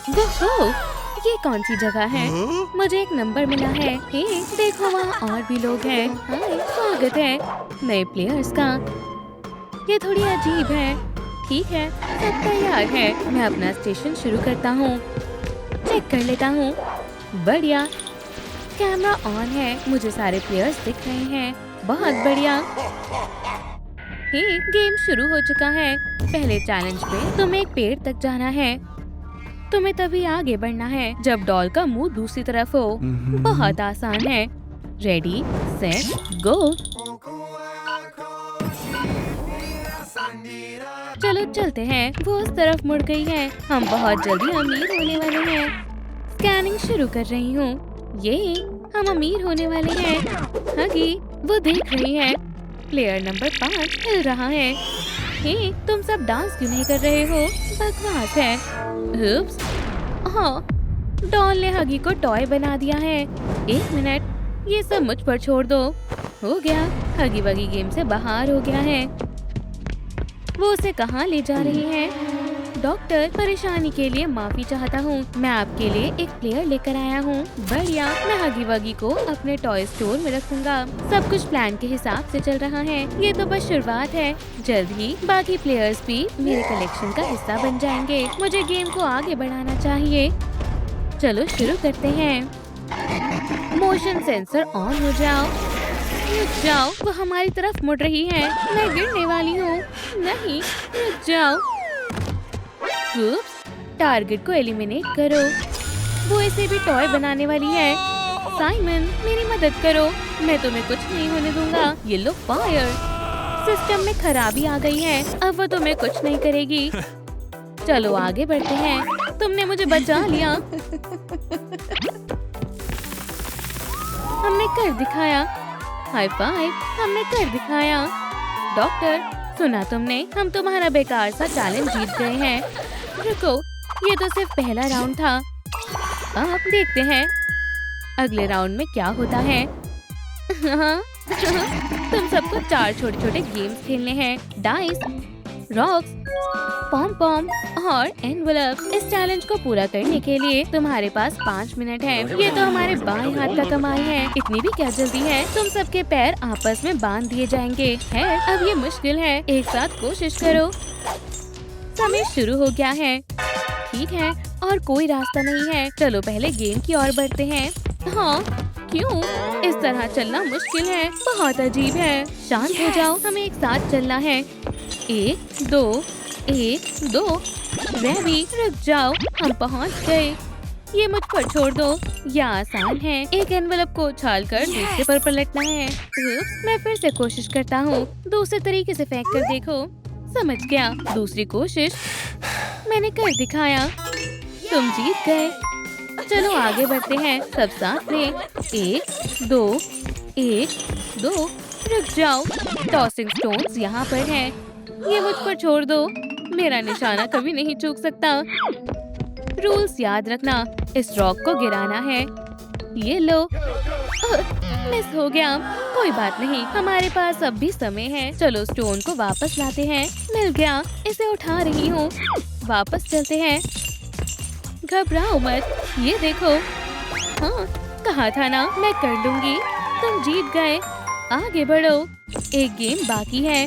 ओहो, ये कौन सी जगह है? मुझे एक नंबर मिला है। हे, देखो वहाँ और भी लोग हैं। हाय, स्वागत है नए प्लेयर्स का। ये थोड़ी अजीब है। ठीक है, सब तैयार है। मैं अपना स्टेशन शुरू करता हूँ। चेक कर लेता हूँ। बढ़िया, कैमरा ऑन है। मुझे सारे प्लेयर्स दिख रहे हैं। बहुत बढ़िया। हे, गेम शुरू हो चुका है। पहले चैलेंज पे तुम्हें एक पेड़ तक जाना है। तुम्हें तभी आगे बढ़ना है जब डॉल का मुंह दूसरी तरफ हो। बहुत आसान है। रेडी, सेट, गो। चलो चलते हैं। वो उस तरफ मुड़ गई है। हम बहुत जल्दी अमीर होने वाले हैं। स्कैनिंग शुरू कर रही हूँ। ये हम अमीर होने वाले हैं। हगी, वो देख रही है। प्लेयर नंबर 5 हिल रहा है। हे, तुम सब डांस क्यों नहीं कर रहे हो? बकवास है। उप्स, हाँ, डॉल ने हगी को टॉय बना दिया है। एक मिनट, ये सब मुझ पर छोड़ दो। हो गया, हगी वगी गेम से बाहर हो गया है। वो उसे कहाँ ले जा रही है? डॉक्टर, परेशानी के लिए माफी चाहता हूँ। मैं आपके लिए एक प्लेयर लेकर आया हूँ। बढ़िया, मैं हगी वगी को अपने टॉय स्टोर में रखूंगा। सब कुछ प्लान के हिसाब से चल रहा है। ये तो बस शुरुआत है। जल्द ही बाकी प्लेयर्स भी मेरे कलेक्शन का हिस्सा बन जाएंगे। मुझे गेम को आगे बढ़ाना चाहिए। चलो शुरू करते हैं। मोशन सेंसर ऑन हो जाओ। रुक जाओ, वो हमारी तरफ मुड़ रही है। मैं गिरने वाली हूँ। नहीं, रुक जाओ। उप्स, टारगेट को एलिमिनेट करो। वो इसे भी टॉय बनाने वाली है। साइमन, मेरी मदद करो। मैं तुम्हें कुछ नहीं होने दूंगा। ये लो फायर। सिस्टम में खराबी आ गई है। अब वो तुम्हें कुछ नहीं करेगी। चलो आगे बढ़ते हैं। तुमने मुझे बचा लिया। हमने कर दिखाया। हाई फाइव, हमने कर दिखाया। डॉक्टर, सुना तुमने? हम तुम्हारा बेकार सा चैलेंज जीत गए हैं। रुको, ये तो सिर्फ पहला राउंड था। अब देखते हैं अगले राउंड में क्या होता है। हाँ, तुम सबको 4 छोटे छोटे गेम्स खेलने हैं। डाइस, रॉक्स, पॉम पॉम और एनवलप। इस चैलेंज को पूरा करने के लिए तुम्हारे पास 5 मिनट है। ये तो हमारे बाएं हाथ का कमाई है। इतनी भी क्या जल्दी है? तुम सबके पैर आपस में बांध दिए जाएंगे। है, अब ये मुश्किल है। एक साथ कोशिश करो। समय शुरू हो गया है। ठीक है, और कोई रास्ता नहीं है। चलो पहले गेम की ओर बढ़ते हैं। हाँ, क्यों? इस तरह चलना मुश्किल है। बहुत अजीब है। शांत हो जाओ, हमें एक साथ चलना है। 1 2 1 2। रैबी, रुक जाओ, हम पहुंच गए। ये मुझ पर छोड़ दो। यह आसान है। एक एनवलप को उछाल कर दूसरे पर पलटना है। मैं फिर से कोशिश करता हूँ। दूसरे तरीके से फेंक कर देखो। समझ गया। दूसरी कोशिश। मैंने कर दिखाया। तुम जीत गए। चलो आगे बढ़ते हैं। सब साथ में। 1 2 1 2। रुक जाओ, टॉसिंग स्टोन्स यहाँ पर हैं। ये मुझ पर छोड़ दो। मेरा निशाना कभी नहीं चूक सकता। रूल्स याद रखना। इस रॉक को गिराना है। ये लो। मिस हो गया। कोई बात नहीं, हमारे पास अब भी समय है। चलो स्टोन को वापस लाते हैं। मिल गया, इसे उठा रही हूँ। वापस चलते हैं। घबराओ मत, ये देखो। हाँ, कहा था ना, मैं कर लूंगी। तुम जीत गए। आगे बढ़ो। एक गेम बाकी है।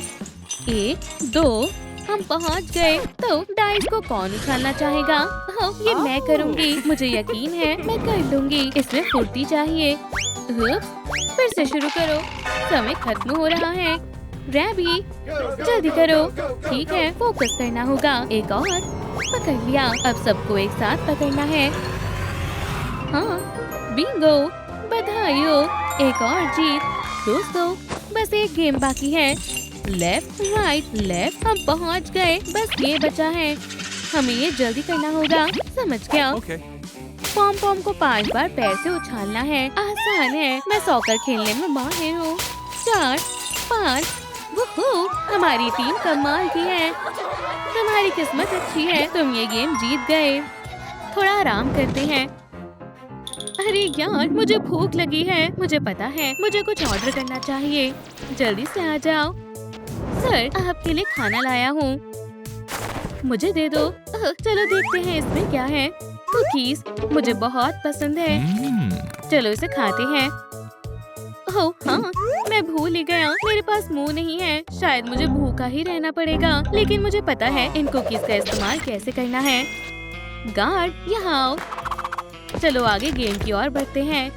1 2। हम पहुंच गए। तो डाइस को कौन उछालना चाहेगा? हाँ, ये मैं करूंगी। मुझे यकीन है मैं कर लूंगी। इसमें फुर्ती चाहिए। फिर से शुरू करो। समय खत्म हो रहा है। रैबी, जल्दी करो। ठीक है, फोकस करना होगा। एक और। पकड़ लिया। अब सबको एक साथ पकड़ना है। हाँ, बिंगो, बधाई हो। एक और जीत। दोस्तों, बस एक गेम बाकी है। Left right left. हम पहुंच गए। बस ये बचा है। हमें ये जल्दी करना होगा। समझ गया। पॉम पॉम को 5 बार पैर से उछालना है। आसान है। मैं सॉकर खेलने में माहिर हूँ। 4 5। वुहू, हमारी टीम कमाल की है। तुम्हारी किस्मत अच्छी है। तुम ये गेम जीत गए। थोड़ा आराम करते हैं। अरे यार, मुझे भूख लगी है। मुझे पता है, मुझे कुछ ऑर्डर करना चाहिए। जल्दी से आ जाओ। सर, आपके लिए खाना लाया हूँ। मुझे दे दो। चलो देखते हैं इसमें क्या है। कुकीज मुझे बहुत पसंद है। चलो इसे खाते हैं। ओह हाँ, मैं भूल ही गया, मेरे पास मुंह नहीं है। शायद मुझे भूखा ही रहना पड़ेगा, लेकिन मुझे पता है इन कुकीज का इस्तेमाल कैसे करना है। गार्ड यहाँ आओ। चलो आगे गेम की ओर बढ़ते हैं।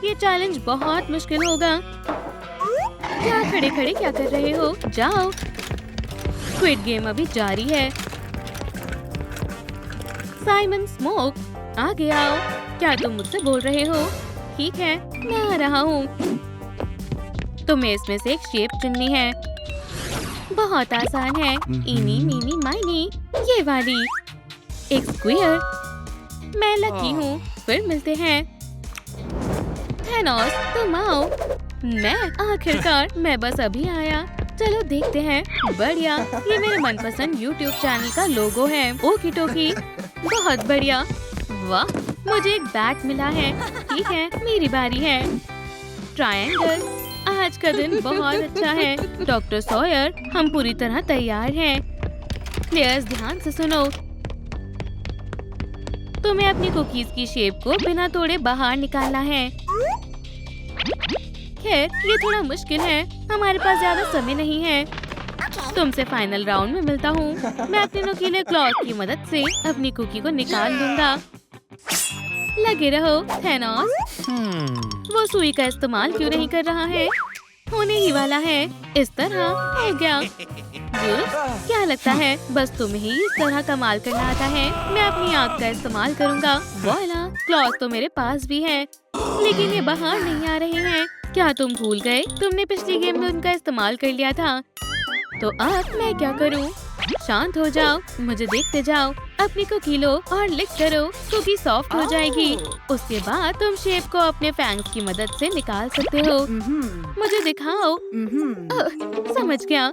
ये चैलेंज बहुत मुश्किल होगा। क्या खड़े खड़े क्या कर रहे हो? जाओ। स्क्विड गेम अभी जारी है। साइमन स्मोक, आगे आओ। क्या तुम मुझसे बोल रहे हो? ठीक है, मैं आ रहा हूँ। तुम्हें इसमें से एक शेप चुननी है। बहुत आसान है। इनी मीनी माइनी, ये वाली। एक स्क्वायर। मैं लकी हूँ। फिर मिलते हैं। थैनोस, तुम आओ। आखिरकार मैं बस अभी आया। चलो देखते हैं। बढ़िया, ये मेरे मनपसंद YouTube चैनल का लोगो है। ओकी टोकी, बहुत बढ़िया। वाह, मुझे एक बैट मिला है। ठीक है, मेरी बारी है। ट्रायंगल, आज का दिन बहुत अच्छा है। डॉक्टर सॉयर, हम पूरी तरह तैयार हैं। प्लेयर्स ध्यान से सुनो। तुम्हें अपनी कुकीज की शेप को बिना तोड़े बाहर निकालना है। खैर, ये थोड़ा मुश्किल है। हमारे पास ज्यादा समय नहीं है। तुमसे फाइनल राउंड में मिलता हूँ। मैं अपने नुकीले क्लॉथ की मदद से अपनी कुकी को निकाल लूंगा। लगे रहो थैनोस। वो सुई का इस्तेमाल क्यों नहीं कर रहा है? होने ही वाला है। इस तरह हो गया। क्या लगता है बस तुम्हें ही इस तरह कमाल करना आता है? मैं अपनी आँख का इस्तेमाल करूँगा। वॉइला, क्लॉथ तो मेरे पास भी है, लेकिन ये बाहर नहीं आ रहे हैं। क्या तुम भूल गए? तुमने पिछली गेम में उनका इस्तेमाल कर लिया था। तो अब मैं क्या करूं? शांत हो जाओ, मुझे देखते जाओ। अपनी कुकी लो और लिक करो। कुकी सॉफ्ट हो जाएगी। उसके बाद तुम शेप को अपने फैंग्स की मदद से निकाल सकते हो। मुझे दिखाओ। समझ गया।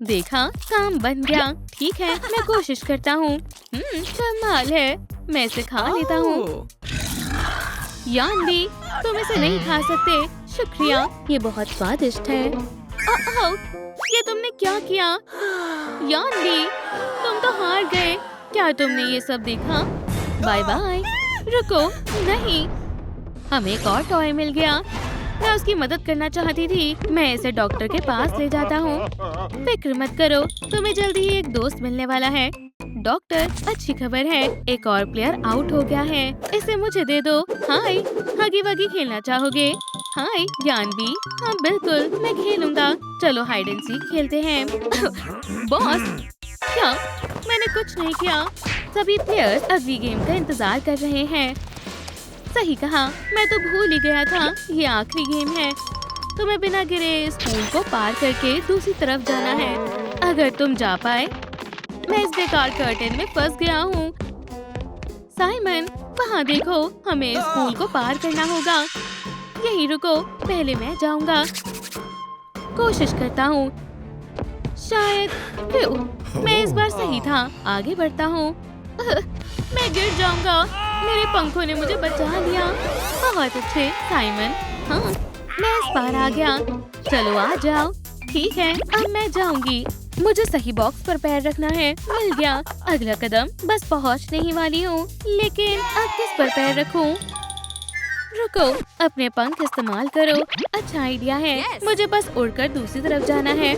देखा, काम बन गया। ठीक है, मैं कोशिश करता हूँ। कमाल है। मैं इसे खा लेता हूँ। यान भी, तुम इसे नहीं खा सकते। शुक्रिया, ये बहुत स्वादिष्ट है। ये तुमने क्या किया? यान भी, तुम तो हार गए। क्या तुमने ये सब देखा? Bye bye. रुको, नहीं, हमें एक और टॉय मिल गया। मैं उसकी मदद करना चाहती थी। मैं इसे डॉक्टर के पास ले जाता हूँ। फिक्र मत करो, तुम्हें जल्दी ही एक दोस्त मिलने वाला है। डॉक्टर, अच्छी खबर है, एक और प्लेयर आउट हो गया है। इसे मुझे दे दो। हाय, हगी वगी खेलना चाहोगे? हाय जानवी, हाँ बिल्कुल, मैं खेलूंगा। चलो हाइड एंड सीक खेलते हैं। बॉस, क्या? मैंने कुछ नहीं किया। सभी प्लेयर्स अगली गेम का इंतजार कर रहे हैं। सही कहा, मैं तो भूल ही गया था। ये आखिरी गेम है। तुम्हें बिना गिरे स्कूल को पार करके दूसरी तरफ जाना है। अगर तुम जा पाए। मैं इस बेकार कर्टन में फंस गया हूँ। साइमन, वहाँ देखो, हमें स्कूल को पार करना होगा। यहीं रुको, पहले मैं जाऊंगा। कोशिश करता हूँ। शायद मैं इस बार सही था। आगे बढ़ता हूँ। मैं गिर जाऊंगा। मेरे पंखों ने मुझे बचा लिया। बहुत अच्छे साइमन। हाँ, मैं इस बार आ गया। चलो आ जाओ। ठीक है, अब मैं जाऊंगी। मुझे सही बॉक्स पर पैर रखना है। मिल गया। अगला कदम, बस पहुंचने ही वाली हूँ। लेकिन अब किस पर पैर रखूं? रुको, अपने पंख इस्तेमाल करो। अच्छा आइडिया है। मुझे बस उड़कर दूसरी तरफ जाना है।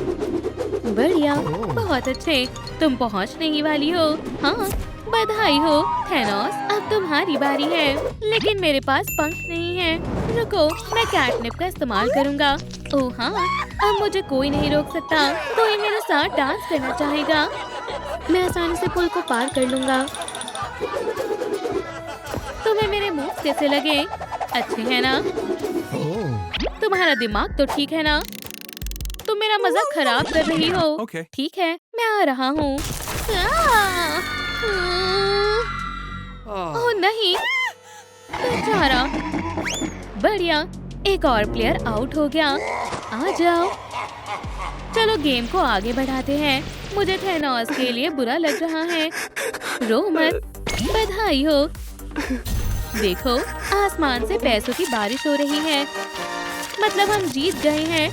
बढ़िया, बहुत अच्छे। तुम पहुंचने ही वाली हो। हाँ, बधाई हो थैनोस, अब तुम्हारी बारी है। लेकिन मेरे पास पंख नहीं है। रुको, मैं कैटनिप का इस्तेमाल करूँगा। ओह हाँ, अब मुझे कोई नहीं रोक सकता। कोई मेरे साथ डांस करना चाहेगा। मैं आसानी से पुल को पार कर लूँगा। तुम्हें मेरे मूव कैसे लगे? अच्छे हैं ना? तुम्हारा दिमाग तो ठीक है ना? तुम मेरा मजाक खराब कर रही हो। ठीक है, मैं आ रहा हूँ। ओह नहीं, बेचारा। बढ़िया, एक और प्लेयर आउट हो गया। आ जाओ। चलो गेम को आगे बढ़ाते हैं। मुझे थैनोस के लिए बुरा लग रहा है। रो मत, बधाई हो। देखो, आसमान से पैसों की बारिश हो रही है। मतलब हम जीत गए हैं।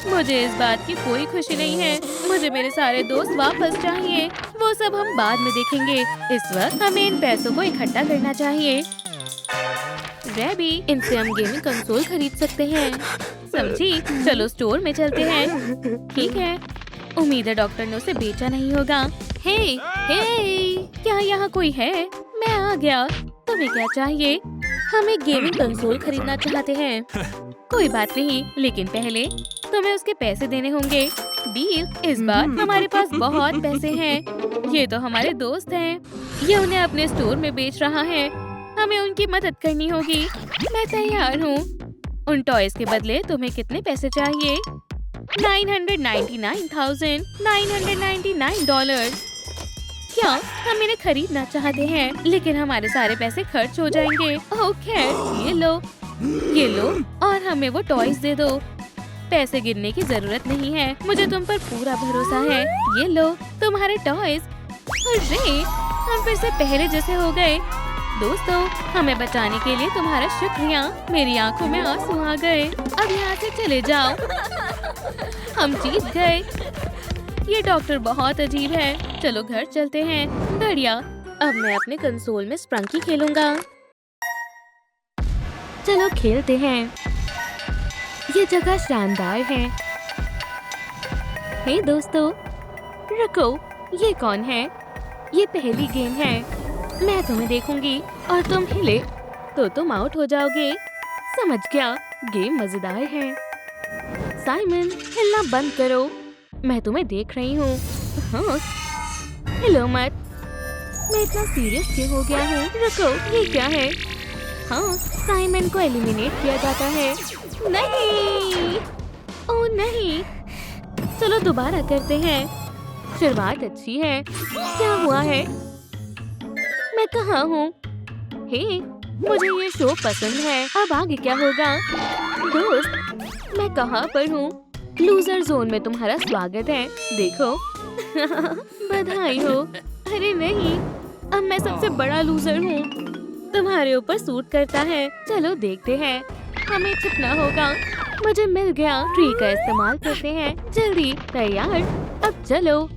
मुझे इस बात की कोई खुशी नहीं है। मुझे मेरे सारे दोस्त वापस चाहिए। वो सब हम बाद में देखेंगे। इस वक्त हमें इन पैसों को इकट्ठा करना चाहिए। रैबी, इनसे हम गेमिंग कंसोल खरीद सकते हैं। समझी? चलो स्टोर में चलते हैं। ठीक है। उम्मीद है डॉक्टर ने उसे बेचा नहीं होगा। हे, क्या यहाँ कोई है? मैं आ गया। तुम्हें क्या चाहिए? हम एक गेमिंग कंसोल खरीदना चाहते हैं। कोई बात नहीं, लेकिन पहले तुम्हें उसके पैसे देने होंगे। डील, इस बार हमारे पास बहुत पैसे हैं। ये तो हमारे दोस्त हैं। ये उन्हें अपने स्टोर में बेच रहा है। हमें उनकी मदद करनी होगी। मैं तैयार हूँ। उन टॉयज के बदले तुम्हें कितने पैसे चाहिए? $999,999। क्या हम इन्हें खरीदना चाहते हैं, लेकिन हमारे सारे पैसे खर्च हो जाएंगे। ओके, ये लो और हमें वो टॉयज दे दो। पैसे गिनने की जरूरत नहीं है, मुझे तुम पर पूरा भरोसा है। ये लो तुम्हारे टॉयज। अरे, हम फिर से पहले जैसे हो गए। दोस्तों, हमें बचाने के लिए तुम्हारा शुक्रिया। मेरी आंखों में आंसू आ गए। अब यहाँ से चले जाओ। हम जीत गए। ये डॉक्टर बहुत अजीब है। चलो घर चलते हैं। बढ़िया, अब मैं अपने कंसोल में स्प्रंकी खेलूंगा। चलो खेलते हैं। ये जगह शानदार है। हे दोस्तों, रुको, ये कौन है? ये पहली गेम है। मैं तुम्हें देखूंगी और तुम हिले तो तुम आउट हो जाओगे। समझ गया, गेम मजेदार है। साइमन, हिलना बंद करो। मैं तुम्हें देख रही हूँ। हाँ, हिलो मत। मैं इतना सीरियस क्यों हो गया हूँ? रुको, ये क्या है? हाँ, साइमन को एलिमिनेट किया जाता है। नहीं, ओह नहीं। चलो दोबारा करते हैं। शुरुआत अच्छी है। क्या हुआ है? मैं कहाँ हूँ? हे, मुझे ये शो पसंद है। अब आगे क्या होगा? दोस्त, मैं कहाँ पर हूँ? लूजर जोन में तुम्हारा स्वागत है। देखो। बधाई हो। अरे नहीं, अब मैं सबसे बड़ा लूजर हूँ। तुम्हारे ऊपर सूट करता है। चलो देखते हैं। हमें छिपना होगा। मुझे मिल गया। ट्री का इस्तेमाल करते हैं। जल्दी, तैयार? अब चलो।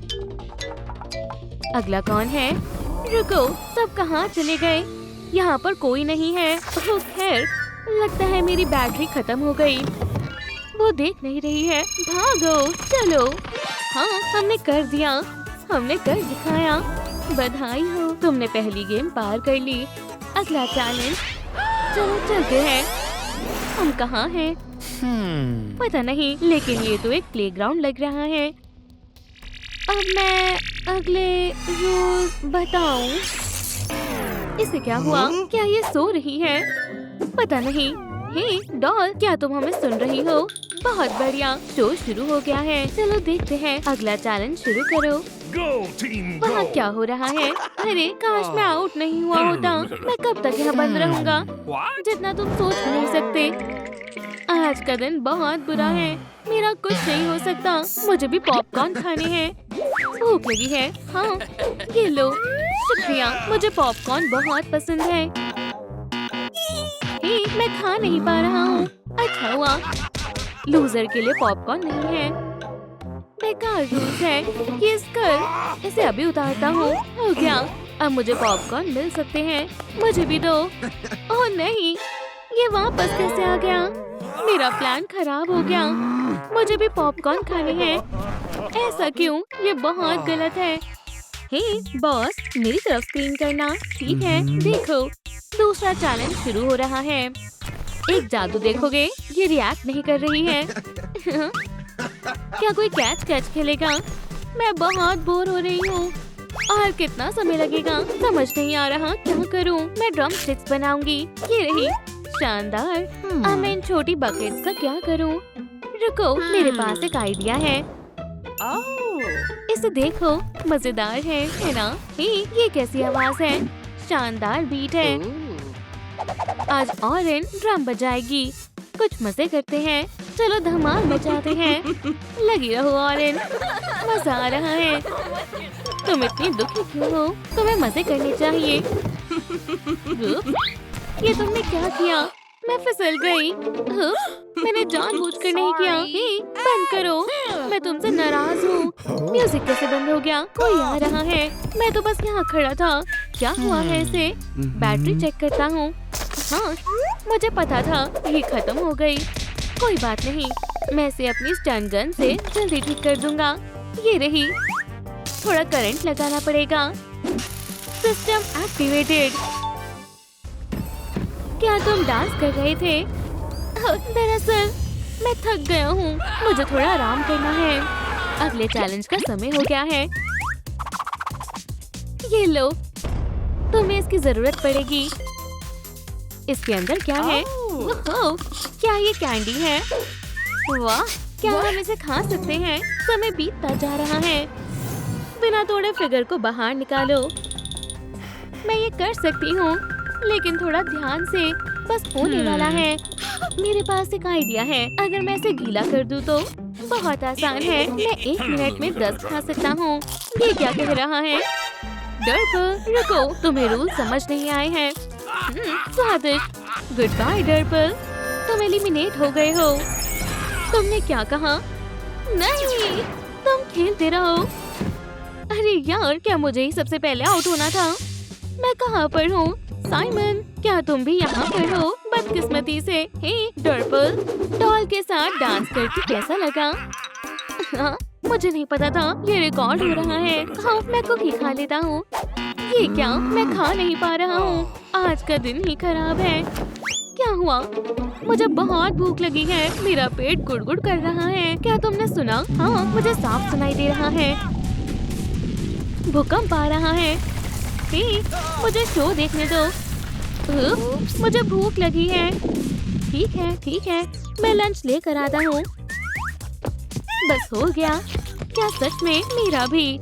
अगला कौन है? रुको, सब कहाँ चले गए? यहाँ पर कोई नहीं है। ओह खैर, लगता है मेरी बैटरी खत्म हो गई। वो देख नहीं रही है। भागो, चलो। हाँ, हमने कर दिया। हमने कर दिखाया। बधाई हो, तुमने पहली गेम पार कर ली। अगला चैलेंज। चलो चलते हैं। हम कहाँ हैं? पता नहीं, लेकिन ये तो एक प्लेग्राउंड लग रहा है। अब मैं अगले रोज बताऊं। इसे क्या हुआ? क्या ये सो रही है? पता नहीं। हे डॉल, क्या तुम हमें सुन रही हो? बहुत बढ़िया, शो शुरू हो गया है। चलो देखते हैं। अगला चैलेंज शुरू करो। वहाँ क्या हो रहा है? अरे काश मैं आउट नहीं हुआ होता। मैं कब तक यहाँ बंद रहूंगा? जितना तुम सोच नहीं सकते। आज का दिन बहुत बुरा है। मेरा कुछ नहीं हो सकता। मुझे भी पॉपकॉर्न खाने हैं। भूख लगी है। हाँ, ये लो। शुक्रिया, मुझे पॉपकॉर्न बहुत पसंद है। हे, मैं खा नहीं पा रहा हूँ। अच्छा हुआ, लूजर के लिए पॉपकॉर्न नहीं है। बेकार रूल्स है। किस कर, इसे अभी उतारता हूँ। हो गया, अब मुझे पॉपकॉर्न मिल सकते हैं। मुझे भी दो। ओह नहीं, ये वापस कैसे आ गया? मेरा प्लान खराब हो गया। मुझे भी पॉपकॉर्न खाने हैं। ऐसा क्यों? ये बहुत गलत है। हे बॉस, मेरी तरफ स्क्रीन करना। ठीक है, देखो। दूसरा चैलेंज शुरू हो रहा है। एक जादू देखोगे? ये रिएक्ट नहीं कर रही है। क्या कोई कैच कैच खेलेगा? मैं बहुत बोर हो रही हूँ। और कितना समय लगेगा? समझ नहीं आ रहा क्या करूँ। मैं ड्रम स्टिक्स बनाऊंगी। ये रही, शानदार। अब मैं इन छोटी बकेट्स का क्या करूँ? रुको, मेरे पास एक आइडिया है। इसे देखो, मजेदार है ना? हे, ये कैसी आवाज है? शानदार बीट है। आज ऑरेंज ड्रम बजाएगी। कुछ मजे करते हैं। चलो धमाल मचाते हैं। लगी रहो ऑरेंज, मजा आ रहा है। तुम इतनी दुखी क्यों हो? तुम्हें मजे करने चाहिए। ये तुमने क्या किया? मैं फिसल गई। मैंने जानबूझकर नहीं किया। हे, बंद करो, मैं तुमसे नाराज हूँ। म्यूजिक कैसे बंद हो गया? कोई आ रहा है। मैं तो बस यहाँ खड़ा था। क्या हुआ है इसे? बैटरी चेक करता हूँ। हाँ, मुझे पता था ये खत्म हो गई। कोई बात नहीं, मैं इसे अपनी स्टन गन से जल्दी ठीक कर दूंगा। ये रही। थोड़ा करंट लगाना पड़ेगा। System activated. क्या तुम डांस कर रहे थे? दरअसल मैं थक गया हूँ, मुझे थोड़ा आराम करना है। अगले चैलेंज का समय हो गया है। ये लो, तुम्हें इसकी जरूरत पड़ेगी। इसके अंदर क्या है? ओह, क्या ये कैंडी है? वाह, क्या हम इसे खा सकते हैं? समय बीतता जा रहा है। बिना तोड़े फिगर को बाहर निकालो। मैं ये कर सकती हूँ, लेकिन थोड़ा ध्यान से। बस होने वाला है। मेरे पास एक आइडिया है। अगर मैं इसे गीला कर दूँ तो? बहुत आसान है। मैं 1 मिनट में 10 खा सकता हूँ। ये क्या कह रहा है? डर्पल, रुको, तुम्हें रूल समझ नहीं आए हैं। स्वादिष्ट। गुड बाय डर्पल, तुम एलिमिनेट हो गए हो। तुमने क्या कहा? नहीं, तुम खेलते रहो। अरे यार, क्या मुझे ही सबसे पहले आउट होना था? मैं कहाँ पर हूँ? साइमन, क्या तुम भी यहाँ पर हो? बदकिस्मती से। हे डर्पल, डॉल के साथ डांस करके कैसा लगा? हाँ, मुझे नहीं पता था ये रिकॉर्ड हो रहा है। हाँ, मैं कुकी खा लेता हूँ। ये क्या? मैं खा नहीं पा रहा हूँ। आज का दिन ही खराब है। क्या हुआ? मुझे बहुत भूख लगी है। मेरा पेट गुड़गुड़ कर रहा है। क्या तुमने सुना? हाँ, मुझे साफ सुनाई दे रहा है। भूकंप आ रहा है। हे, मुझे शो देखने दो। मुझे भूख लगी है। ठीक है, मैं लंच लेकर आता हूँ। बस हो गया। क्या सच में? मेरा भी।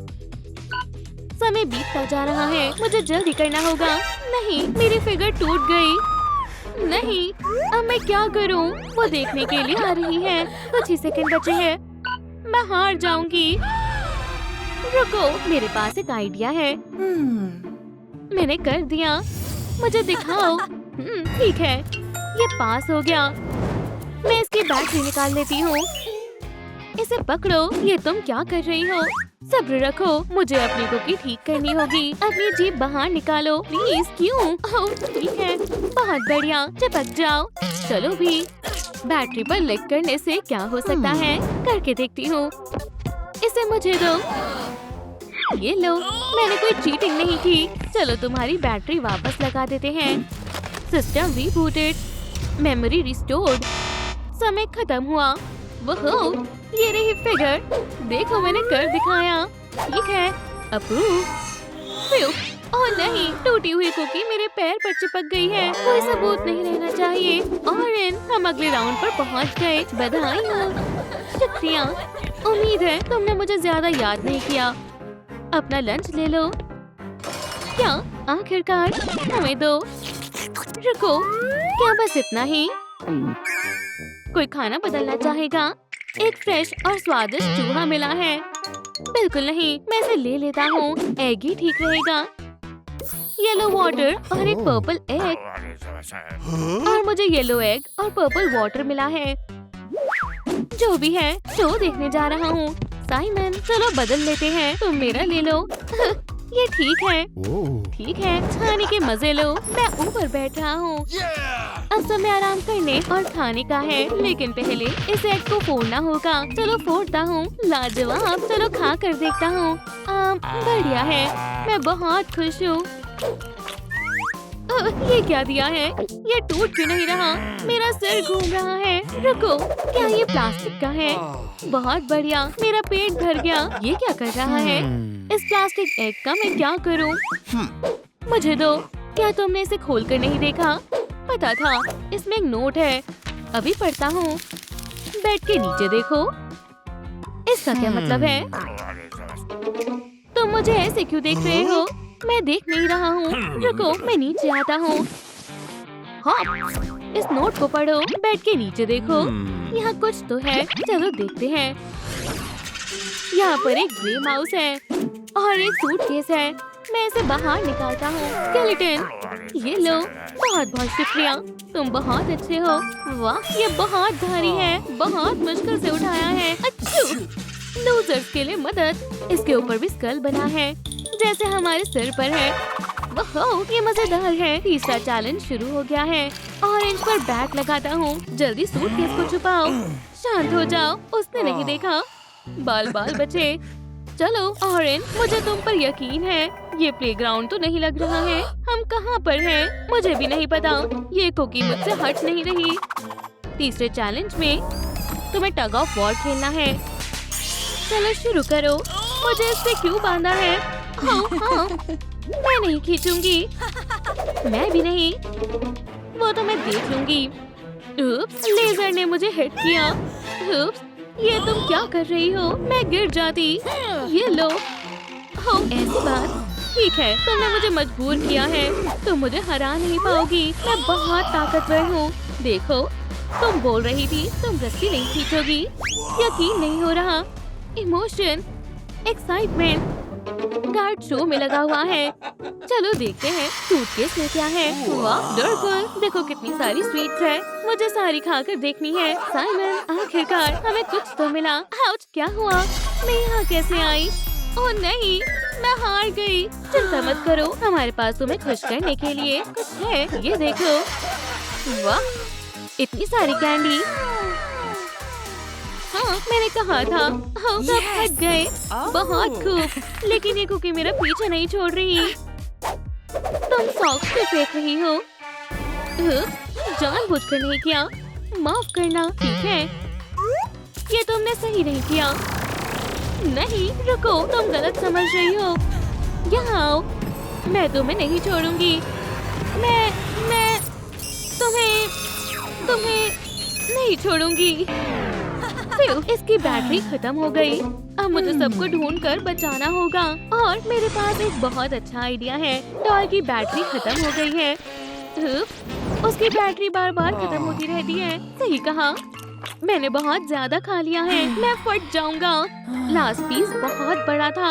समय बीतता जा रहा है। मुझे जल्दी करना होगा। नहीं, मेरी फिगर टूट गई। नहीं, अब मैं क्या करूँ? वो देखने के लिए आ रही है। कुछ ही सेकंड बचे हैं। मैं हार जाऊंगी। रुको, मेरे पास एक आइडिया है। मैंने कर दिया। मुझे दिखाओ। ठीक है, ये पास हो गया। मैं इसकी बैटरी निकाल लेती हूँ। इसे पकड़ो। ये तुम क्या कर रही हो? सब्र रखो, मुझे अपनी कुकी ठीक करनी होगी। अपनी जीभ बाहर निकालो प्लीज। क्यों? ओह, ठीक है, बहुत बढ़िया। चिपक जाओ। चलो भी। बैटरी पर क्लिक करने से क्या हो सकता है? करके देखती हूँ। इसे मुझे दो। ये लो, मैंने कोई चीटिंग नहीं की। चलो तुम्हारी बैटरी वापस लगा देते हैं। System rebooted, memory restored. समय खत्म हुआ। वोहो, ये रही फिगर। देखो, मैंने कर दिखाया। ठीक है, अप्रूव। ओह नहीं, टूटी हुई कुकी मेरे पैर पर चिपक गई है। कोई सबूत नहीं रहना चाहिए। और हम अगले राउंड पर पहुंच गए। बधाई हो। शुक्रिया। उम्मीद है तुमने मुझे ज्यादा याद नहीं किया। अपना लंच ले लो। क्या? आखिरकार हमें दो। रुको, क्या बस इतना ही? कोई खाना बदलना चाहेगा? एक फ्रेश और स्वादिष्ट चूहा मिला है। बिल्कुल नहीं, मैं इसे ले लेता हूँ। एग ही ठीक रहेगा। येलो वाटर और एक पर्पल एग। और मुझे येलो एग और पर्पल वाटर मिला है। जो भी है, शो देखने जा रहा हूँ। साइमन, चलो बदल लेते हैं। तुम मेरा ले लो। ये ठीक है। ठीक है, खाने के मजे लो। मैं ऊपर बैठ रहा हूँ। अब समय आराम करने और खाने का है, लेकिन पहले इस एग को फोड़ना होगा। चलो फोड़ता हूँ। लाजवाब। चलो खा कर देखता हूँ। बढ़िया है। मैं बहुत खुश हूँ। ये क्या दिया है? ये टूट क्यों नहीं रहा? मेरा सिर घूम रहा है। रुको, क्या ये प्लास्टिक का है? बहुत बढ़िया, मेरा पेट भर गया। ये क्या कर रहा है? इस प्लास्टिक एग का मैं क्या करूं? मुझे दो। क्या तुमने इसे खोलकर नहीं देखा? पता था, इसमें एक नोट है। अभी पढ़ता हूँ। बेड के नीचे देखो। इसका क्या मतलब है? तुम मुझे ऐसे क्यों देख रहे हो? मैं देख नहीं रहा हूँ। रुको, मैं नीचे आता हूँ। हाँ, इस नोट को पढ़ो। बेड के नीचे देखो। यहाँ कुछ तो है। चलो देखते हैं। यहाँ पर एक ग्रे माउस है और एक सूटकेस है। मैं इसे बाहर निकालता हूँ। स्केलेटन, ये लो। बहुत बहुत शुक्रिया, तुम बहुत अच्छे हो। वाह, ये बहुत भारी है, बहुत मुश्किल से उठाया है। अच्छू, लूजर्स के लिए मदद। इसके ऊपर भी स्कल बना है जैसे हमारे सिर पर है। वाह, ये मजेदार है। तीसरा चैलेंज शुरू हो गया है। ऑरेंज पर बैट लगाता हूँ। जल्दी सूटकेस को छुपाओ। शांत हो जाओ, उसने नहीं देखा। बाल बाल बचे। चलो ऑरेंज, मुझे तुम पर यकीन है। ये प्लेग्राउंड तो नहीं लग रहा है। हम कहाँ पर हैं? मुझे भी नहीं पता। ये कुकी मुझसे हट नहीं रही। तीसरे चैलेंज में तुम्हें टग ऑफ वॉर खेलना है। चलो शुरू करो। मुझे इससे क्यों बांधा है? हाँ हाँ, मैं नहीं खींचूंगी। मैं भी नहीं, वो तो मैं देख लूंगी। उप्स, लेजर ने मुझे हिट किया। उप्स, ये तुम क्या कर रही हो? मैं गिर जाती। ये लो। हो, ऐसी बात। ठीक है, तुमने मुझे मजबूर किया है। तुम मुझे हरा नहीं पाओगी। मैं बहुत ताकतवर हूँ। देखो, तुम बोल रही थी तुम रस्सी नहीं खींचोगी। यकीन नहीं हो रहा। इमोशन, एक्साइटमेंट, गार्ड शो में लगा हुआ है। चलो देखते हैं सूटकेस में क्या है। वाह, डरफुल, देखो कितनी सारी स्वीट्स है। मुझे सारी खाकर देखनी है। साइमन, आखिरकार हमें कुछ तो मिला। आउच, क्या हुआ? मैं यहाँ कैसे आई? ओह नहीं, मैं हार गई। चिंता मत करो, हमारे पास तुम्हें खुश करने के लिए कुछ है। ये देखो। वाह, इतनी सारी कैंडी। हाँ, मैंने कहा था। हाँ, सब थक गए। बहुत खूब, लेकिन ये कुकी मेरा पीछे नहीं छोड़ रही। तुम सॉक्स पे फेंक रही हो। जानबूझकर नहीं किया, माफ करना। ठीक है, ये तुमने सही नहीं किया। नहीं, रुको, तुम गलत समझ रही हो। यहाँ आओ, मैं तुम्हें नहीं छोड़ूंगी। मैं तुम्हें नहीं छोड़ूंगी। इसकी बैटरी खत्म हो गई। अब मुझे सबको ढूंढकर बचाना होगा। और मेरे पास एक बहुत अच्छा आइडिया है। डॉल की बैटरी खत्म हो गई है। उसकी बैटरी बार बार खत्म होती रहती है। सही कहा, मैंने बहुत ज्यादा खा लिया है। मैं फट जाऊंगा। लास्ट पीस बहुत बड़ा था।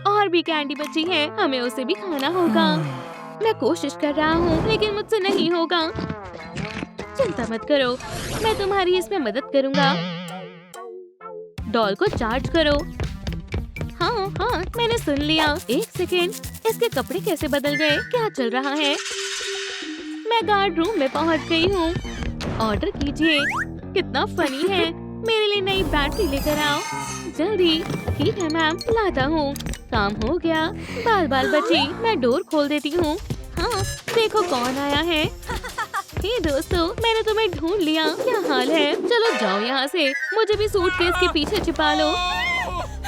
और भी कैंडी बची है, हमें उसे भी खाना होगा। मैं कोशिश कर रहा हूँ, लेकिन मुझसे नहीं होगा। चिंता मत करो, मैं तुम्हारी इसमें मदद करूँगा। डॉल को चार्ज करो। हाँ हाँ, मैंने सुन लिया। एक सेकेंड, इसके कपड़े कैसे बदल गए? क्या चल रहा है? मैं गार्ड रूम में पहुँच गई हूँ। ऑर्डर कीजिए। कितना फनी है। मेरे लिए नई बैटरी लेकर आओ जल्दी। ठीक है मैम, लाता हूँ। काम हो गया। बाल बाल बची। मैं डोर खोल देती हूँ। हाँ, देखो कौन आया है। हे दोस्तों, मैंने तुम्हें ढूंढ लिया। क्या हाल है? चलो जाओ यहाँ से। मुझे भी सूटकेस के पीछे छिपा लो।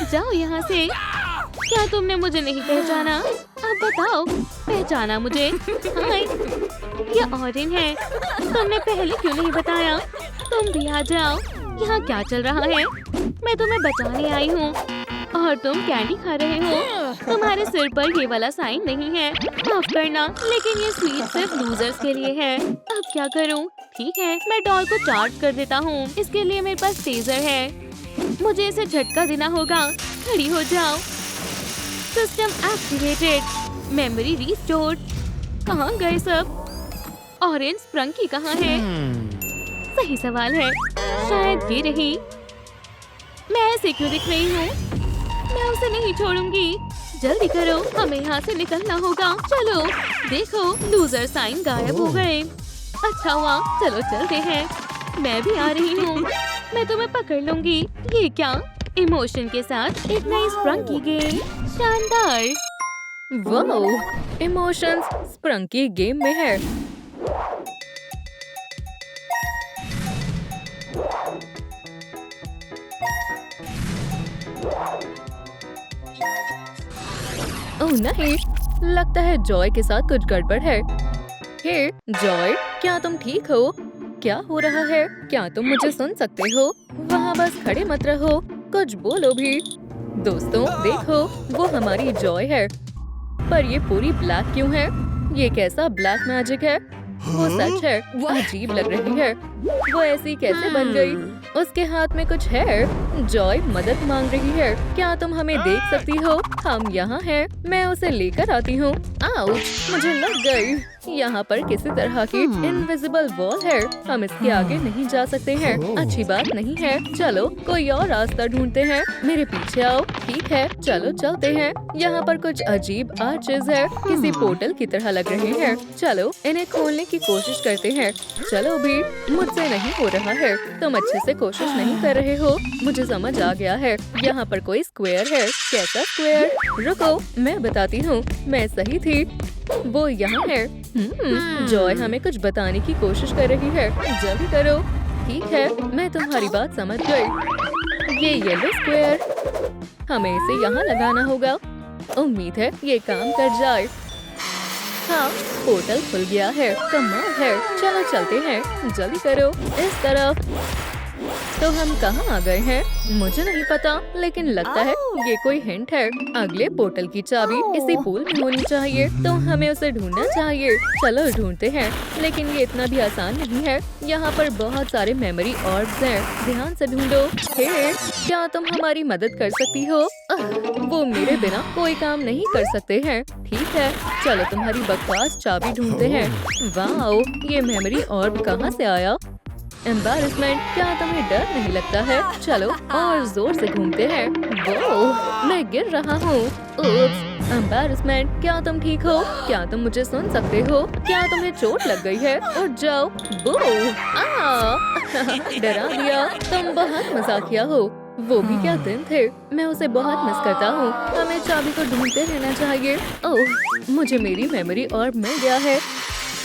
जाओ यहाँ से। क्या तुमने मुझे नहीं पहचाना? अब बताओ, पहचाना मुझे? हाय, ये ऑरेंज है। तुमने पहले क्यों नहीं बताया? तुम भी आ जाओ। यहाँ क्या चल रहा है? मैं तुम्हें बचाने आई हूँ और तुम कैंडी खा रहे हो। तुम्हारे सिर पर ये वाला साइन नहीं है। माफ करना, लेकिन ये स्वीट सिर्फ लूजर्स के लिए है। अब क्या करूँ? ठीक है, मैं डॉल को चार्ज कर देता हूँ। इसके लिए मेरे पास टेजर है। मुझे इसे झटका देना होगा। खड़ी हो जाओ। System activated. Memory restored. कहाँ गए सब? ऑरेंज स्प्रंकी कहाँ है? सही सवाल है। शायद ये रही। मैं ऐसे क्यों दिख रही हूँ? मैं उसे नहीं छोड़ूंगी। जल्दी करो, हमें यहाँ से निकलना होगा। चलो देखो, लूजर साइन गायब हो गए। अच्छा हुआ, चलो चलते हैं। मैं भी आ रही हूँ। मैं तुम्हें पकड़ लूंगी। ये क्या? इमोशन के साथ एक नई स्प्रंकी गेम। शानदार। वाह, इमोशंस स्प्रंकी गेम में है। ओह नहीं, लगता है जॉय के साथ कुछ गड़बड़ है। हे जॉय, क्या तुम ठीक हो? क्या हो रहा है? क्या तुम मुझे सुन सकते हो? वहाँ बस खड़े मत रहो, कुछ बोलो भी। दोस्तों देखो, वो हमारी जॉय है। पर ये पूरी ब्लैक क्यों है? ये कैसा ब्लैक मैजिक है? वो सच है, अजीब लग रही है। वो ऐसी कैसे बन गई? उसके हाथ में कुछ है? जॉय मदद मांग रही है। क्या तुम हमें देख सकती हो? हम यहाँ हैं। मैं उसे लेकर आती हूँ। आउच, मुझे लग गई। यहाँ पर किसी तरह की इनविजिबल वॉल है। हम इसके आगे नहीं जा सकते हैं। अच्छी बात नहीं है। चलो कोई और रास्ता ढूंढते हैं। मेरे पीछे आओ। ठीक है, चलो चलते हैं। यहाँ पर कुछ अजीब आर्चेज है, किसी पोर्टल की तरह लग रहे हैं। चलो इन्हें खोलने की कोशिश करते हैं। चलो भी, मुझसे नहीं हो रहा है। तुम अच्छे से कोशिश नहीं कर रहे हो। मुझे समझ आ गया है। यहाँ पर कोई स्क्वायर है। कैसा स्क्वायर? रुको, मैं बताती हूँ। मैं सही थी, वो यहाँ है। जॉय हमें कुछ बताने की कोशिश कर रही है। जल्दी करो। ठीक है, मैं तुम्हारी बात समझ गई। ये येलो स्क्वायर, हमें इसे यहाँ लगाना होगा। उम्मीद है ये काम कर जाए। हाँ, पोर्टल खुल गया है। कमाल है। चलो चलते हैं। जल्दी करो। इस तरफ। तो हम कहाँ आ गए हैं? मुझे नहीं पता, लेकिन लगता है ये कोई हिंट है। अगले पोर्टल की चाबी इसी पूल में होनी चाहिए, तो हमें उसे ढूंढना चाहिए। चलो ढूंढते हैं, लेकिन ये इतना भी आसान नहीं है। यहाँ पर बहुत सारे मेमोरी ऑर्ब्स हैं। ध्यान से ढूंढो। हे, क्या तुम हमारी मदद कर सकती हो? वो मेरे बिना कोई काम नहीं कर सकते हैं। ठीक है, चलो तुम्हारी बकवास चाबी ढूंढते हैं। वाओ, ये मेमोरी ऑर्ब कहाँ से आया? एम्बैरेसमेंट, क्या तुम्हें डर नहीं लगता है? चलो और जोर से घूमते हैं। वो, मैं गिर रहा हूँ। उप्स, एम्बैरेसमेंट, क्या तुम ठीक हो? क्या तुम मुझे सुन सकते हो? क्या तुम्हें चोट लग गई है? उठ जाओ। बो, डरा दिया। तुम बहुत मजाकिया हो। वो भी क्या दिन थे। मैं उसे बहुत मिस करता हूँ। हमें चाबी को ढूंढते रहना चाहिए। ओह, मुझे मेरी मेमोरी ऑर्ब मिल गया है।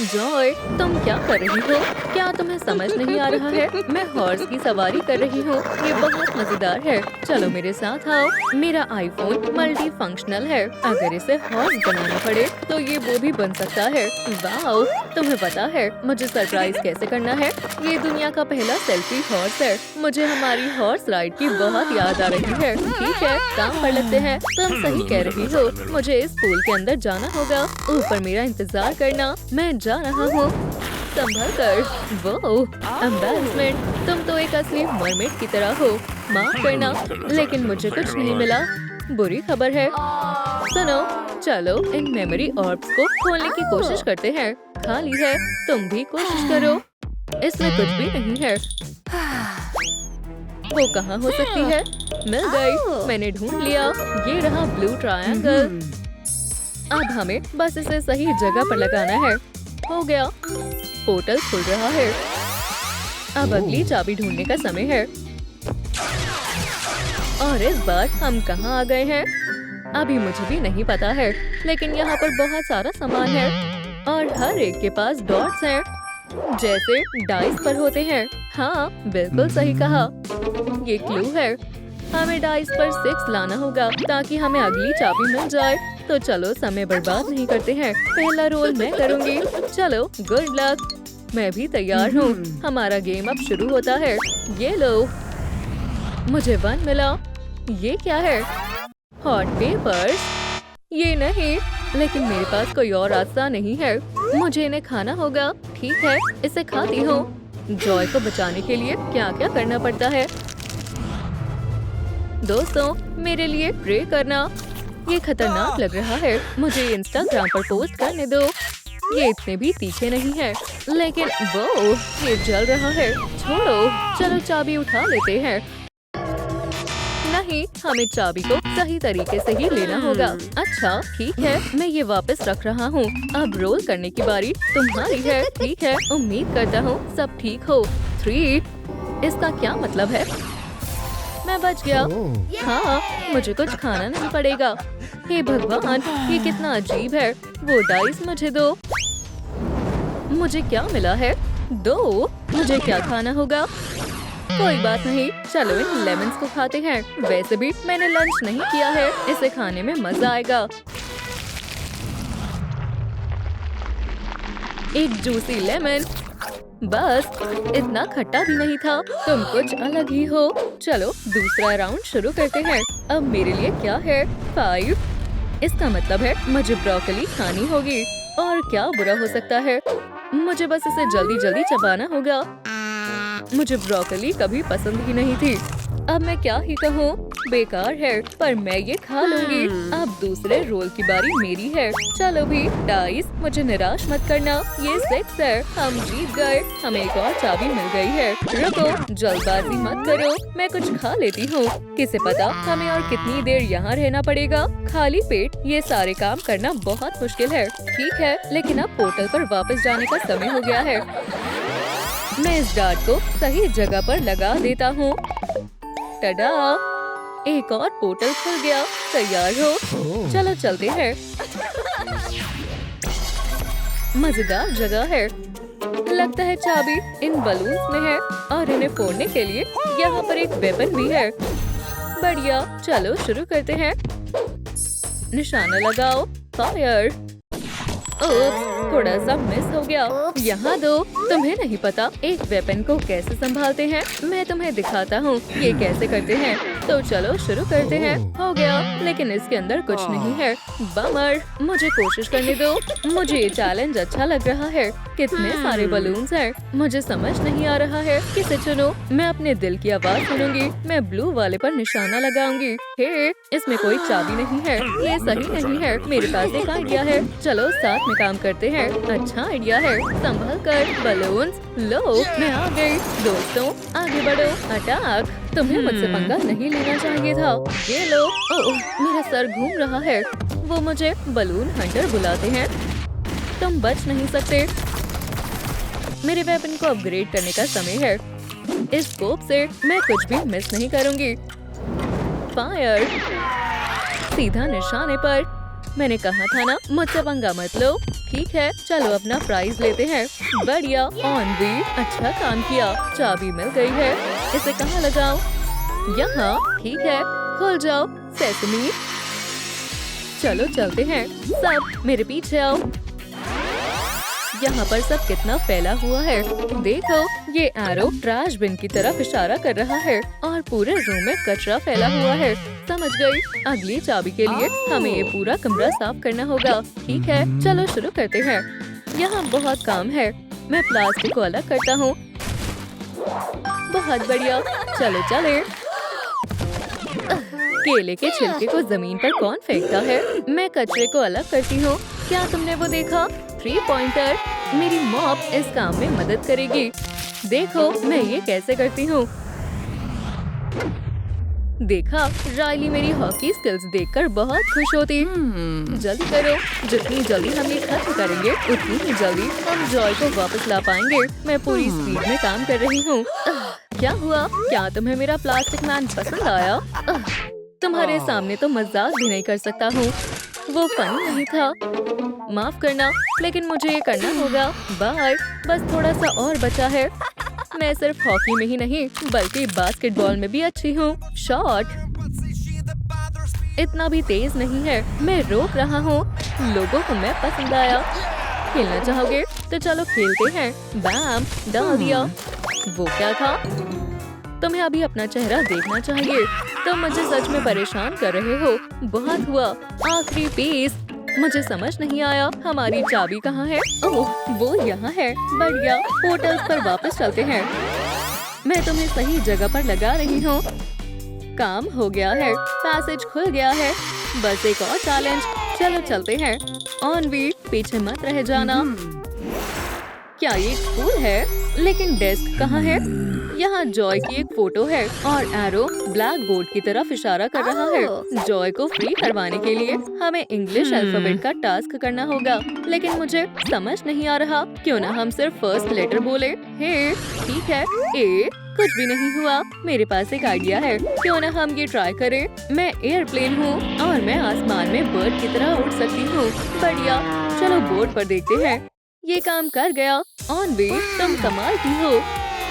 जॉय, तुम क्या कर रही हो? क्या तुम्हें समझ नहीं आ रहा है? मैं हॉर्स की सवारी कर रही हूँ। ये बहुत मजेदार है। चलो मेरे साथ आओ। मेरा आईफोन मल्टी फंक्शनल है। अगर इसे हॉर्स बनाना पड़े तो ये वो भी बन सकता है। वाओ, तुम्हें पता है मुझे सरप्राइज कैसे करना है? ये दुनिया का पहला सेल्फी हॉर्स है। मुझे हमारी हॉर्स राइड की बहुत याद आ रही है। ठीक है, काम पर लगते हैं। तुम सही कह रही हो। मुझे इस पूल के अंदर जाना होगा। ऊपर मेरा इंतजार करना। मैं जा रहा हूँ। संभल कर। वो, एम्बैरेसमेंट, तुम तो एक असली मरमेड की तरह हो। माफ करना, लेकिन मुझे कुछ नहीं मिला। बुरी खबर है। सुनो, चलो इन मेमोरी ऑर्ब्स को खोलने की कोशिश करते हैं। खाली है, तुम भी कोशिश करो। इसमें कुछ भी नहीं है। वो कहाँ हो सकती है? मिल गई, मैंने ढूंढ लिया। ये रहा ब्लू ट्रायंगल। अब हमें बस इसे सही जगह पर लगाना है। हो गया, पोर्टल खुल रहा है। अब अगली चाबी ढूंढने का समय है। और इस बार हम कहाँ आ गए हैं? अभी मुझे भी नहीं पता है, लेकिन यहाँ पर बहुत सारा सामान है और हर एक के पास डॉट्स हैं, जैसे डाइस पर होते हैं। हाँ, बिल्कुल सही कहा। ये क्लू है। हमें डाइस पर 6 लाना होगा ताकि हमें अगली चाबी मिल जाए। तो चलो समय बर्बाद नहीं करते हैं। पहला रोल मैं करूँगी। चलो, गुड लक। मैं भी तैयार हूँ। हमारा गेम अब शुरू होता है। ये लो, मुझे 1 मिला। ये क्या है? Hot papers? ये नहीं, लेकिन मेरे पास कोई और रास्ता नहीं है। मुझे इन्हें खाना होगा। ठीक है, इसे खाती हूँ। जॉय को बचाने के लिए क्या क्या करना पड़ता है? दोस्तों, मेरे लिए प्रे करना। ये खतरनाक लग रहा है। मुझे इंस्टाग्राम पर पोस्ट करने दो। ये इतने भी तीखे नहीं है, लेकिन वो, ये जल रहा है। छोड़ो, चलो चाबी उठा लेते हैं। नहीं, हमें चाबी को सही तरीके से ही लेना होगा। अच्छा, ठीक है, मैं ये वापस रख रहा हूँ। अब रोल करने की बारी तुम्हारी है। ठीक है, उम्मीद करता हूँ सब ठीक हो। 3, इसका क्या मतलब है? मैं बच गया। हाँ, मुझे कुछ खाना नहीं पड़ेगा। हे भगवान, ये कितना अजीब है। वो डाइस मुझे दो। मुझे क्या मिला है? 2। मुझे क्या खाना होगा? कोई बात नहीं, चलो इन लेमन्स को खाते हैं। वैसे भी मैंने लंच नहीं किया है। इसे खाने में मजा आएगा। एक जूसी लेमन। बस, इतना खट्टा भी नहीं था। तुम कुछ अलग ही हो। चलो दूसरा राउंड शुरू करते हैं। अब मेरे लिए क्या है? 5। इसका मतलब है मुझे ब्रोकली खानी होगी। और क्या बुरा हो सकता है? मुझे बस इसे जल्दी जल्दी चबाना होगा। मुझे ब्रोकली कभी पसंद ही नहीं थी। अब मैं क्या ही कहूँ, बेकार है, पर मैं ये खा लूंगी। अब दूसरे रोल की बारी मेरी है। चलो भी डाइस, मुझे निराश मत करना, ये 6 है, हम जीत गए, हमें एक और चाबी मिल गई है। रुको, जल्दबाजी मत करो, मैं कुछ खा लेती हूँ, किसे पता हमें और कितनी देर यहाँ रहना पड़ेगा। खाली पेट ये सारे काम करना बहुत मुश्किल है। ठीक है, लेकिन अब पोर्टल पर वापस जाने का समय हो गया है। मैं इस डार्ट को सही जगह पर लगा देता हूँ। टडा, एक और पोर्टल खुल गया। तैयार हो? चलो चलते हैं। मजेदार जगह है। लगता है चाबी इन बलून्स में है और इन्हें फोड़ने के लिए यहाँ पर एक वेपन भी है। बढ़िया, चलो शुरू करते हैं। निशाना लगाओ, फायर। थोड़ा सा मिस हो गया। यहाँ दो, तुम्हें नहीं पता एक वेपन को कैसे संभालते हैं, मैं तुम्हें दिखाता हूँ ये कैसे करते हैं। तो चलो शुरू करते हैं। हो गया, लेकिन इसके अंदर कुछ नहीं है। बमर, मुझे कोशिश करने दो। मुझे ये चैलेंज अच्छा लग रहा है। कितने सारे बलून्स हैं, मुझे समझ नहीं आ रहा है किसे चुनो। मैं अपने दिल की आवाज सुनूंगी। मैं ब्लू वाले पर निशाना लगाऊंगी। हे, इसमें कोई चाबी नहीं है, ये सही नहीं है। मेरे पास एक आइडिया है, चलो साथ में काम करते हैं। अच्छा आइडिया है, संभल कर। बलून्स लो, मैं आ गई। दोस्तों आगे बढ़ो। अटैक, तुम्हें मुझसे पंगा नहीं लेना चाहिए था। ये लो। ओह, मेरा सर घूम रहा है। वो मुझे बलून हंटर बुलाते हैं। तुम बच नहीं सकते। मेरे वेपन को अपग्रेड करने का समय है। इस स्कोप से मैं कुछ भी मिस नहीं करूंगी। फायर, सीधा निशाने पर। मैंने कहा था ना, मुझसे पंगा मत लो। ठीक है, चलो अपना प्राइज लेते हैं। बढ़िया, ऑन भी अच्छा काम किया। चाबी मिल गई है, इसे कहाँ लगाऊं? यहाँ। ठीक है, खुल जाओ सेसमी। चलो चलते हैं, सब मेरे पीछे आओ। यहाँ पर सब कितना फैला हुआ है। देखो, ये एरो ट्रैश बिन की तरफ इशारा कर रहा है और पूरे रूम में कचरा फैला हुआ है। समझ गई। अगली चाबी के लिए हमें ये पूरा कमरा साफ करना होगा। ठीक है, चलो शुरू करते हैं। यहाँ बहुत काम है। मैं प्लास्टिक को अलग करता हूँ। बहुत बढ़िया, चलो चले। केले के छिलके को जमीन पर कौन फेंकता है? मैं कचरे को अलग करती हूँ। क्या तुमने वो देखा? 3 पॉइंटर। मेरी मॉप इस काम में मदद करेगी। देखो मैं ये कैसे करती हूँ। देखा, रायली मेरी हॉकी स्किल्स देखकर बहुत खुश होती। जल्दी करो, जितनी जल्दी हम ये खत्म करेंगे उतनी ही जल्दी हम जॉय को वापस ला पाएंगे। मैं पूरी स्पीड में काम कर रही हूँ। क्या हुआ? क्या तुम्हें मेरा प्लास्टिक मैन पसंद आया? तुम्हारे सामने तो मजाक भी नहीं कर सकता हूँ, वो फनी नहीं था। माफ करना, लेकिन मुझे ये करना होगा। बाय, बस थोड़ा सा और बचा है। मैं सिर्फ हॉकी में ही नहीं बल्कि बास्केटबॉल में भी अच्छी हूँ। शॉट इतना भी तेज नहीं है, मैं रोक रहा हूँ। लोगों को मैं पसंद आया। खेलना चाहोगे तो चलो खेलते हैं। बैम, डाल दिया। वो क्या था? तुम्हें अभी अपना चेहरा देखना चाहिए। तुम मुझे सच में परेशान कर रहे हो। बहुत हुआ। आखिरी पीस। मुझे समझ नहीं आया हमारी चाबी कहाँ है? ओह, वो यहाँ है। बढ़िया, पोर्टल पर वापस चलते हैं। मैं तुम्हें सही जगह पर लगा रही हूँ। काम हो गया है, पैसेज खुल गया है। बस एक और चैलेंज। चलो चलते हैं। ऑन भी, पीछे मत रह जाना। क्या ये स्कूल है? लेकिन डेस्क कहाँ है? यहाँ जॉय की एक फोटो है और एरो ब्लैक बोर्ड की तरफ इशारा कर रहा है। जॉय को फ्री करवाने के लिए हमें इंग्लिश अल्फाबेट का टास्क करना होगा, लेकिन मुझे समझ नहीं आ रहा। क्यों ना हम सिर्फ फर्स्ट लेटर बोले। हे, ठीक है। ए, कुछ भी नहीं हुआ। मेरे पास एक आइडिया है, क्यों ना हम ये ट्राई करें। मैं एयरप्लेन हूँ और मैं आसमान में बर्ड की तरह उड़ सकती हूँ। बढ़िया, चलो बोर्ड पर देखते हैं। ये काम कर गया। ऑन बी, तुम कमाल की हो।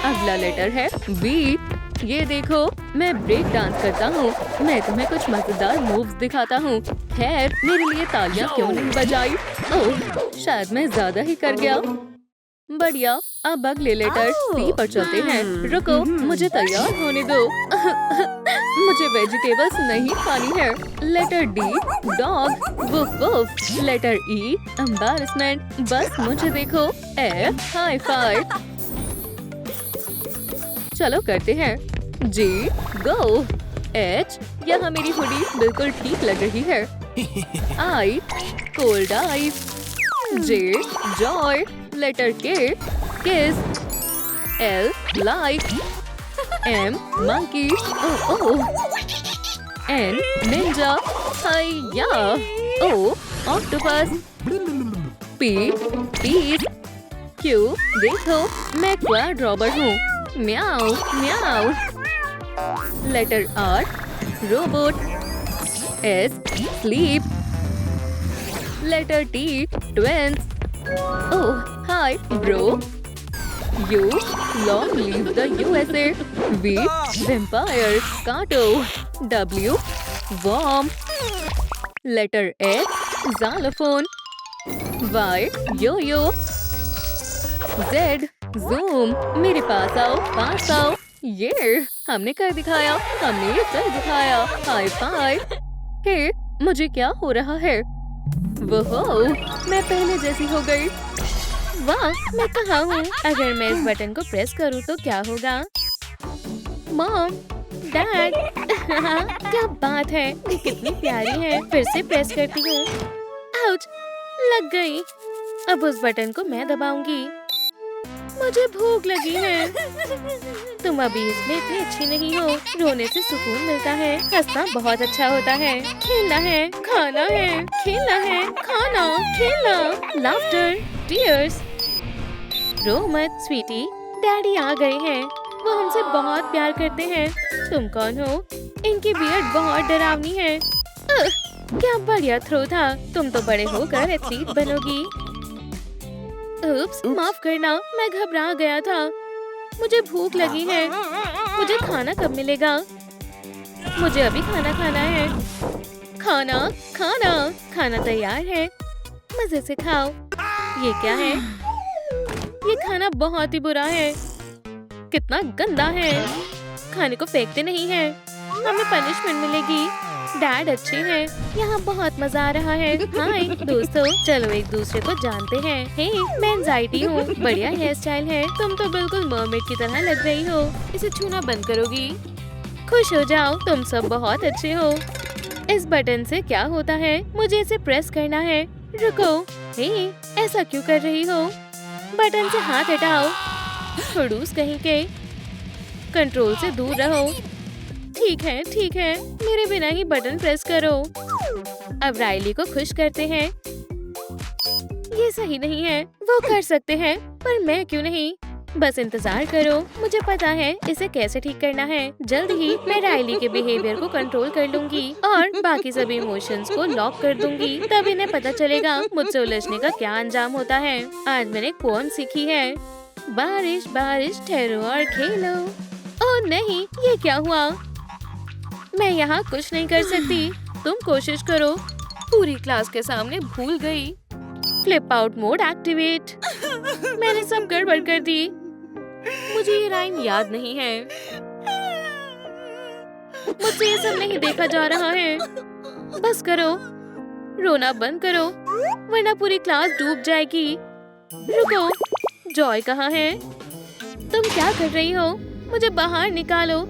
अगला लेटर है बी। ये देखो, मैं ब्रेक डांस करता हूँ। मैं तुम्हें कुछ मजेदार मूव्स दिखाता हूँ। खैर, मेरे लिए तालियां क्यों नहीं बजाई? ओह, शायद मैं ज्यादा ही कर गया। बढ़िया, अब अगले लेटर सी पर चलते हैं। रुको, मुझे तैयार होने दो। मुझे वेजिटेबल्स नहीं खानी है। Letter D, dog. Woof woof. Letter E, embarrassment. बस मुझे देखो। F, high five. चलो करते हैं। जी गो। एच, यहाँ मेरी हुडी बिल्कुल ठीक लग रही है। I, cold ice. J, joy. Letter K, kiss. L, like. M, monkey. Oh. N, ninja. Hiya. O, octopus. P, peace. Q, देखो मैं क्वाड रॉबर हूँ। म्याऊ म्याऊ। Letter R, robot. S, sleep. Letter T, twins. Oh hi bro. U, long live the USA. V, vampire काटो। W, worm. Letter X, xylophone. Y, yo yo. Z, zoom. मेरे पास आओ। ये हमने कर दिखाया, हमने ये कर दिखाया। High five. हे, मुझे क्या हो रहा है? वो मैं पहले जैसी हो गई। वाह, मैं कहाँ हूँ? अगर मैं इस बटन को प्रेस करूँ तो क्या होगा? मॉम, डैड, क्या बात है? ये कितनी प्यारी है। फिर से प्रेस करती हूँ। आउच, लग गई। अब उस बटन को मैं दबाऊंगी। मुझे भूख लगी है। तुम अभी इसमें इतनी अच्छी नहीं हो। रोने से सुकून मिलता है। हंसना बहुत अच्छा होता है। खेलना है, खाना है, खेलना है, खाना, खेलना। Laughter, tears. रो मत स्वीटी, डैडी आ गए हैं। वो हमसे बहुत प्यार करते हैं। तुम कौन हो? इनकी बियर्ड बहुत डरावनी है। क्या बढ़िया थ्रो था। तुम तो बड़े होकर एथलीट बनोगी। उप्स, माफ करना, मैं घबरा गया था। मुझे भूख लगी है। मुझे खाना कब मिलेगा? मुझे अभी खाना खाना है। खाना, खाना, खाना तैयार है। मजे से खाओ। ये क्या है? ये खाना बहुत ही बुरा है। कितना गंदा है। खाने को फेंकते नहीं हैं। हमें पनिशमेंट मिलेगी। डैड अच्छे हैं। यहाँ बहुत मजा आ रहा है। हाय दोस्तों, चलो एक दूसरे को जानते हैं। हे, मैं एंजाइटी हूँ। बढ़िया हेयर स्टाइल है। तुम तो बिल्कुल मरमेड की तरह लग रही हो। इसे छूना बंद करोगी? खुश हो जाओ, तुम सब बहुत अच्छे हो। इस बटन से क्या होता है? मुझे इसे प्रेस करना है। रुको, हे, ऐसा क्यों कर रही हो? बटन से हाथ हटाओ। खड़ूस कहीं के। कंट्रोल से दूर रहो। ठीक है, मेरे बिना ही बटन प्रेस करो। अब राइली को खुश करते हैं। ये सही नहीं है। वो कर सकते हैं, पर मैं क्यों नहीं? बस इंतजार करो, मुझे पता है इसे कैसे ठीक करना है। जल्द ही मैं राइली के बिहेवियर को कंट्रोल कर लूंगी और बाकी सभी इमोशंस को लॉक कर दूंगी। तब इन्हें पता चलेगा मुझसे उलझने का क्या अंजाम होता है। आज मैंने एक पोएम सीखी है। बारिश बारिश ठहरो और खेलो। ओह नहीं, ये क्या हुआ? मैं यहाँ कुछ नहीं कर सकती। तुम कोशिश करो। पूरी क्लास के सामने भूल गई। Flip out mode activate. मैंने सब गड़बड़ कर दी। मुझे ये राइम याद नहीं है। मुझसे ये सब नहीं देखा जा रहा है। बस करो, रोना बंद करो, वरना पूरी क्लास डूब जाएगी। रुको, जॉय कहाँ है? तुम क्या कर रही हो? मुझे बाहर निकालो।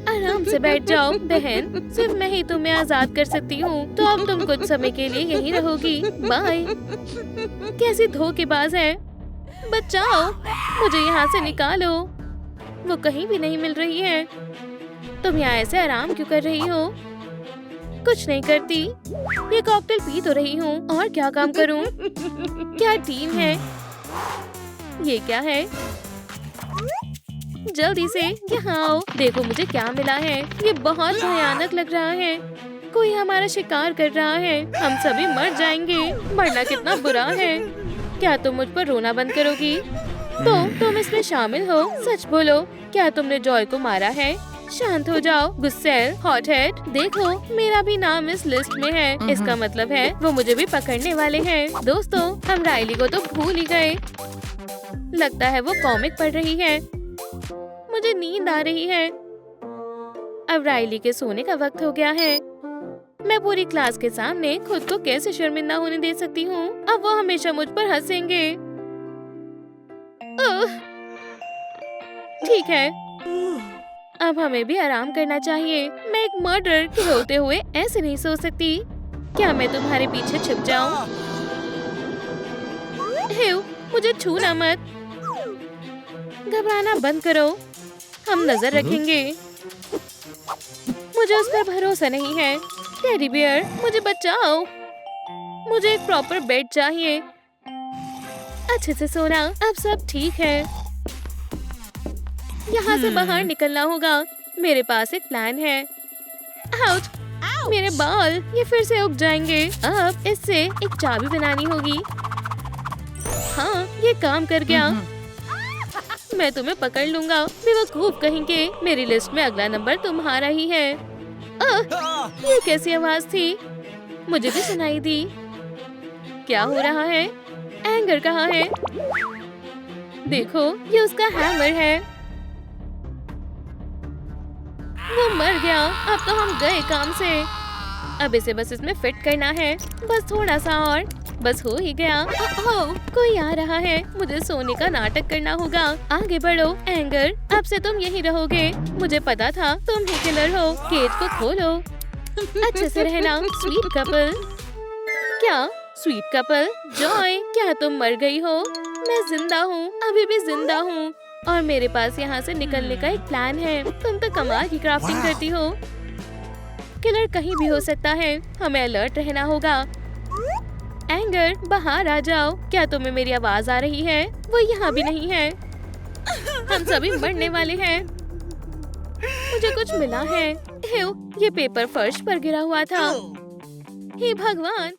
आराम से बैठ जाओ बहन, सिर्फ मैं ही तुम्हें आजाद कर सकती हूँ। तो अब तुम कुछ समय के लिए यहीं रहोगी। बाय। कैसी धोखेबाज है। बचाओ, मुझे यहाँ से निकालो। वो कहीं भी नहीं मिल रही है। तुम यहाँ ऐसे आराम क्यों कर रही हो? कुछ नहीं करती। ये कॉकटेल पी तो रही हूँ, और क्या काम करूँ? क्या टीम है? ये क्या है? जल्दी से यहाँ आओ। देखो मुझे क्या मिला है। ये बहुत भयानक लग रहा है। कोई हमारा शिकार कर रहा है। हम सभी मर जाएंगे। मरना कितना बुरा है। क्या तुम मुझ पर रोना बंद करोगी? तो तुम इसमें शामिल हो? सच बोलो, क्या तुमने जॉय को मारा है? शांत हो जाओ गुस्सेल हॉट हेड। देखो मेरा भी नाम इस लिस्ट में है। इसका मतलब है वो मुझे भी पकड़ने वाले हैं। दोस्तों, हम राइली को तो भूल ही गए। लगता है वो कॉमिक पढ़ रही है। मुझे नींद आ रही है। अब राइली के सोने का वक्त हो गया है। मैं पूरी क्लास के सामने खुद को कैसे शर्मिंदा होने दे सकती हूँ? अब वो हमेशा मुझ पर हंसेंगे। ठीक है, अब हमें भी आराम करना चाहिए। मैं एक मर्डर के होते हुए ऐसे नहीं सो सकती। क्या मैं तुम्हारे पीछे छुप जाऊं? हेव, मुझे छूना मत। घबराना बंद करो, हम नजर रखेंगे। मुझे उस पर भरोसा नहीं है। टेडी बियर, मुझे बचाओ। मुझे एक प्रॉपर बेड चाहिए। अच्छे से सोना। अब सब ठीक है। यहाँ से बाहर निकलना होगा। मेरे पास एक प्लान है। आउच! मेरे बाल ये फिर से उग जाएंगे। अब इससे एक चाबी बनानी होगी। हाँ, ये काम कर गया। मैं तुम्हें पकड़ लूंगा। बेवकूफ कहेंगे। मेरी लिस्ट में अगला नंबर तुम्हारा ही है। ये कैसी आवाज थी? मुझे भी सुनाई दी। क्या हो रहा है? एंगर कहाँ है? देखो, ये उसका हैमर है। वो मर गया। अब तो हम गए काम से। अब इसे बस इसमें फिट करना है। बस थोड़ा सा और। बस हो ही गया। ओह, कोई आ रहा है। मुझे सोने का नाटक करना होगा। आगे बढ़ो एंगर। अब से तुम यहीं रहोगे। मुझे पता था तुम ही किलर हो। केज को खोलो। अच्छे से रहना स्वीट कपल। क्या स्वीट कपल? जॉय, क्या तुम मर गई हो? मैं जिंदा हूँ, अभी भी जिंदा हूँ। और मेरे पास यहाँ से निकलने का एक प्लान है। तुम तो कमाल की क्राफ्टिंग करती हो। किलर कहीं भी हो सकता है। हमें अलर्ट रहना होगा। एंगर, बाहर आ जाओ। क्या तुम्हें मेरी आवाज आ रही है? वो यहाँ भी नहीं है। हम सभी मरने वाले हैं। मुझे कुछ मिला है। हेव, ये पेपर फर्श पर गिरा हुआ था। हे भगवान!